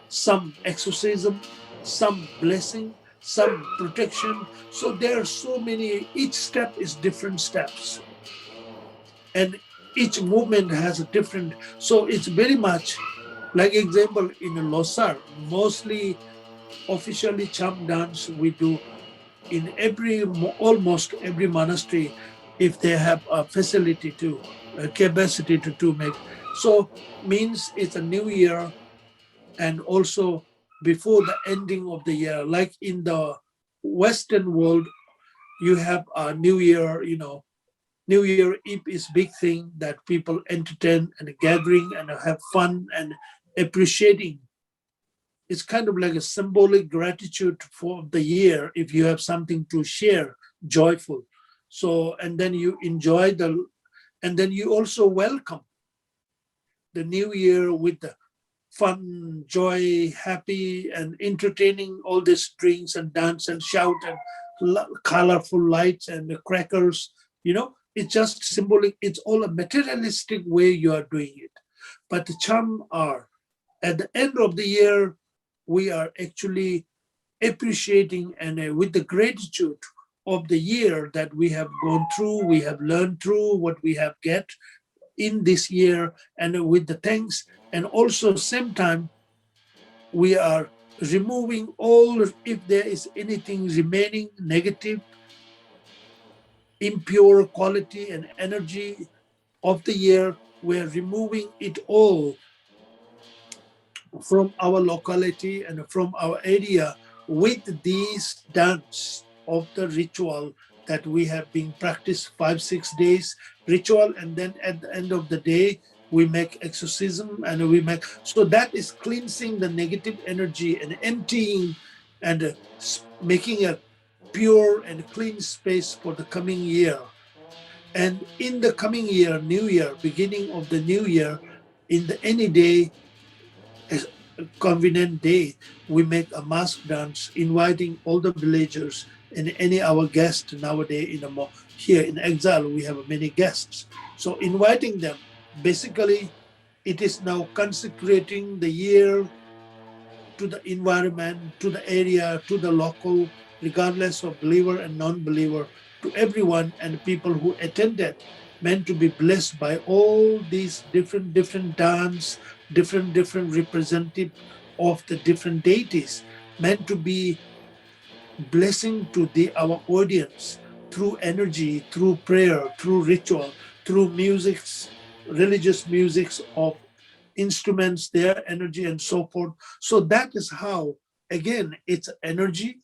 some exorcism, some blessing, some protection. So there are so many, each step is different steps, and each movement has a different, so it's very much like example in Losar, mostly officially cham dance we do in every, almost every monastery, if they have a facility to, a capacity to make. So means it's a new year, and also before the ending of the year, like in the Western world, you have a new year, New Year Eve is big thing that people entertain and gathering and have fun and appreciating. It's kind of like a symbolic gratitude for the year if you have something to share, joyful. So, and then you enjoy and then you also welcome the new year with the fun, joy, happy, and entertaining, all these drinks and dance and shout and colorful lights and the crackers. It's just symbolic. It's all a materialistic way you are doing it. But the charm are at the end of the year, we are actually appreciating and with the gratitude of the year that we have gone through, we have learned through what we have get in this year, and with the thanks, and also same time we are removing all, if there is anything remaining negative, impure quality and energy of the year, we're removing it all from our locality and from our area with these dance of the ritual that we have been practiced 5-6 days ritual, and then at the end of the day we make exorcism and we make, so that is cleansing the negative energy and emptying and making a pure and clean space for the coming year. And in the coming year, new year, beginning of the new year, in the any day, a convenient day, we make a mask dance, inviting all the villagers and any our guests nowadays here in exile. We have many guests, so inviting them. Basically, it is now consecrating the year to the environment, to the area, to the local, regardless of believer and non-believer, to everyone and people who attended, meant to be blessed by all these different dance, different representative of the different deities, meant to be blessing to our audience through energy, through prayer, through ritual, through musics, religious musics of instruments, their energy, and so forth. So that is how, again, it's energy,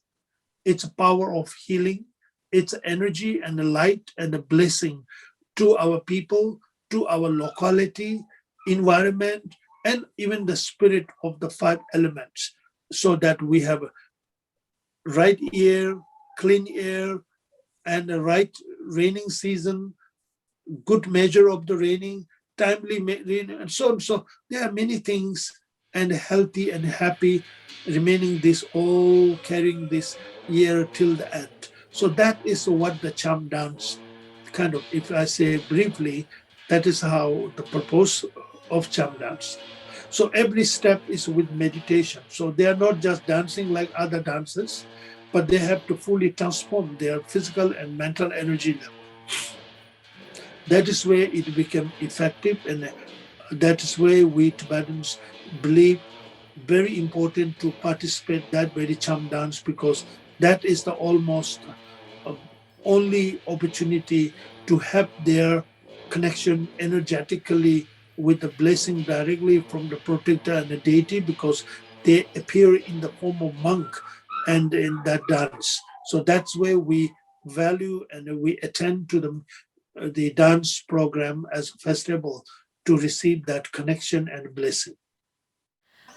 it's a power of healing, it's energy and a light and a blessing to our people, to our locality, environment, and even the spirit of the 5 elements, so that we have right ear, clean air, and the right raining season, good measure of the raining, timely rain, and so on. So there are many things, and healthy and happy, remaining this all carrying this year till the end. So that is what the charm dance kind of, if I say briefly, that is how the purpose of charm dance. So every step is with meditation. So they are not just dancing like other dances, but they have to fully transform their physical and mental energy level. That is where it became effective, and that is where we Tibetans believe very important to participate that very charm dance, because that is the almost uh, only opportunity to have their connection energetically with the blessing directly from the protector and the deity, because they appear in the form of monk and in that dance. So that's where we value and we attend to the dance program as a festival to receive that connection and blessing.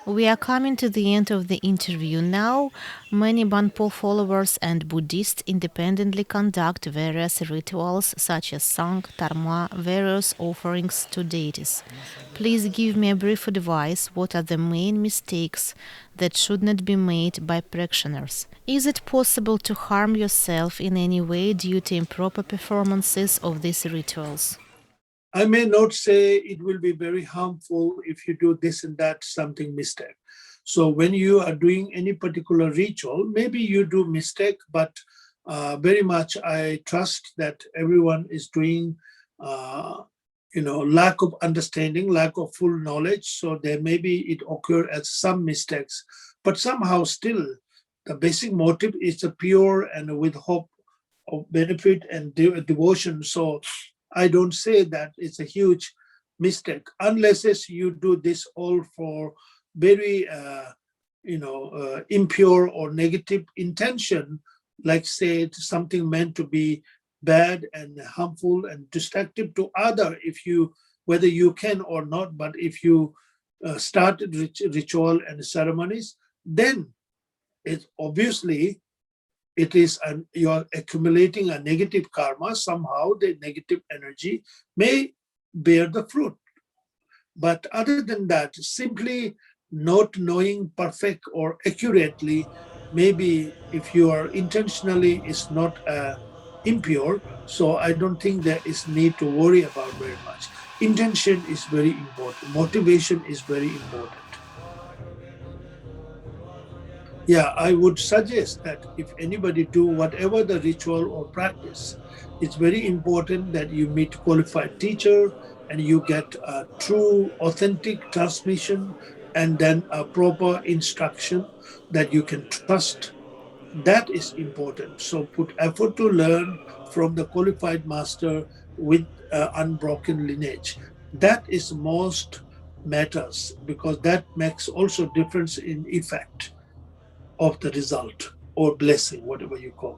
We are coming to the end of the interview now. Many Banpo followers and Buddhists independently conduct various rituals such as sang, tarma, various offerings to deities. Please give me a brief advice. What are the main mistakes that should not be made by practitioners? Is it possible to harm yourself in any way due to improper performances of these rituals? I may not say it will be very harmful if you do this and that something mistake. So when you are doing any particular ritual, maybe you do mistake, but very much I trust that everyone is doing, uh, lack of understanding, lack of full knowledge. So there maybe it occur as some mistakes, but somehow still the basic motive is a pure and with hope of benefit and devotion. So I don't say that it's a huge mistake unless as you do this all for very impure or negative intention, like say it's something meant to be bad and harmful and destructive to other. If you, whether you can or not, but if you started ritual and ceremonies, then it obviously it is you are accumulating a negative karma. Somehow the negative energy may bear the fruit, but other than that, simply not knowing perfect or accurately, maybe if you are intentionally is not impure. So I don't think there is need to worry about very much. Intention is very important, motivation is very important. Yeah, I would suggest that if anybody do whatever the ritual or practice, it's very important that you meet qualified teacher and you get a true authentic transmission and then a proper instruction that you can trust. That is important. So put effort to learn from the qualified master with unbroken lineage. That is most matters, because that makes also difference in effect of the result or blessing, whatever you call.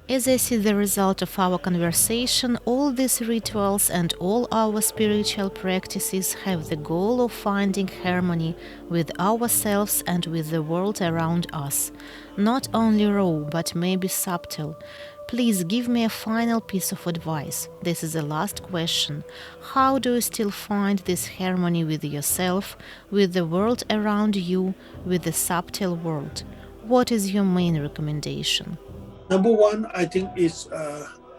As I see the result of our conversation, all these rituals and all our spiritual practices have the goal of finding harmony with ourselves and with the world around us. Not only raw, but maybe subtle. Please give me a final piece of advice. This is the last question. How do you still find this harmony with yourself, with the world around you, with the subtle world? What is your main recommendation? Number one, I think it's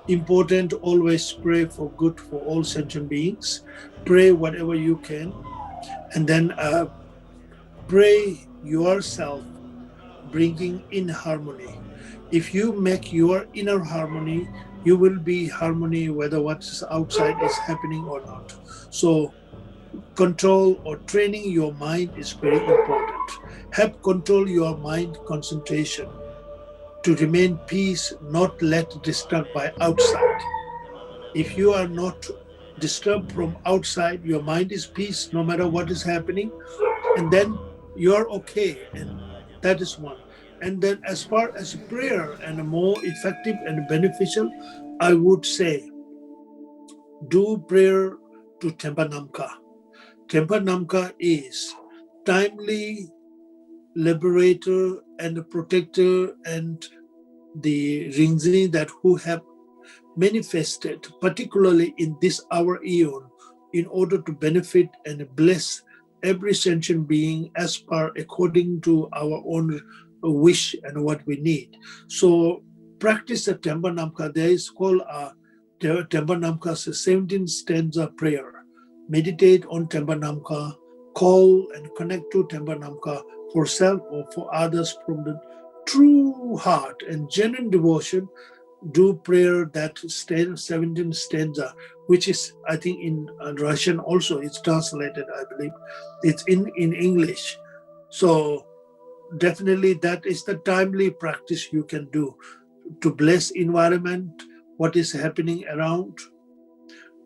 important to always pray for good for all sentient beings. Pray whatever you can, and then pray yourself bringing in harmony. If you make your inner harmony, you will be harmony whether what's outside is happening or not. So control or training your mind is very important. Help control your mind concentration to remain peace, not let disturbed by outside. If you are not disturbed from outside, your mind is peace no matter what is happening, and then you're okay. And that is one. And then as far as prayer and more effective and beneficial, I would say do prayer to Tempa Namka. Tempa Namka is timely liberator and protector and the Rinzai that who have manifested, particularly in this our eon, in order to benefit and bless every sentient being as per according to our own wish and what we need. So practice the Temba Namka. There is called a Temba Namka's 17 stanza prayer. Meditate on Temba Namka, call and connect to Temba Namka for self or for others from the true heart and genuine devotion. Do prayer that 17 stanza, which is, I think, in Russian also, it's translated, I believe. It's in English. So definitely that is the timely practice you can do to bless environment, what is happening around,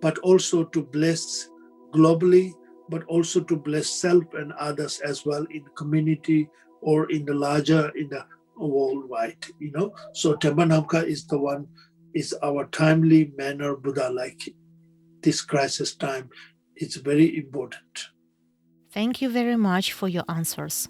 but also to bless globally, but also to bless self and others as well in community or in the larger, in the worldwide, So Tembanamka is the one, is our timely manner Buddha, like this crisis time. It's very important. Thank you very much for your answers.